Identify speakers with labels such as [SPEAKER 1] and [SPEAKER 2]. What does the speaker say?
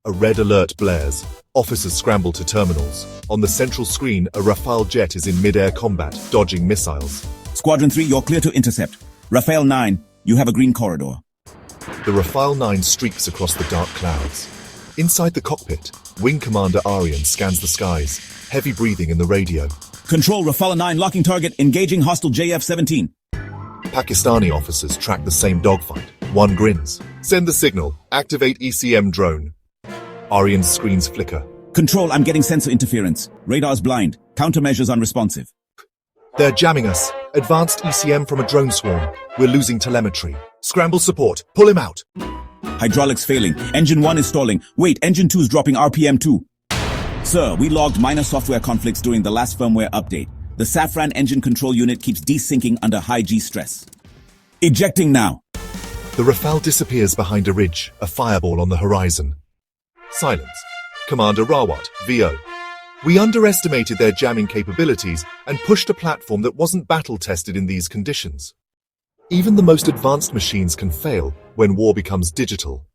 [SPEAKER 1] A red alert blares. Officers scramble to terminals. On the central screen, a Rafale jet is in mid-air combat, dodging missiles.
[SPEAKER 2] Squadron 3, you're clear to intercept. Rafale 9, you have a green corridor.
[SPEAKER 1] The Rafale 9 streaks across the dark clouds. Inside the cockpit, Wing Commander Aryan scans the skies, heavy breathing in the radio.
[SPEAKER 2] Control, Rafale 9, locking target, engaging hostile JF-17.
[SPEAKER 1] Pakistani officers track the same dogfight. One grins. Send the signal. Activate ECM drone. Aryan's screens flicker.
[SPEAKER 2] Control, I'm getting sensor interference. Radar's blind. Countermeasures unresponsive.
[SPEAKER 1] They're jamming us. Advanced ECM from a drone swarm. We're losing telemetry. Scramble support. Pull him out.
[SPEAKER 2] Hydraulics failing. Engine 1 is stalling. Wait, Engine 2 is dropping RPM 2. Sir, we logged minor software conflicts during the last firmware update. The Safran engine control unit keeps desyncing under high G stress. Ejecting now.
[SPEAKER 1] The Rafale disappears behind a ridge, a fireball on the horizon. Silence. Commander Rawat, VO. We underestimated their jamming capabilities and pushed a platform that wasn't battle-tested in these conditions. Even the most advanced machines can fail when war becomes digital.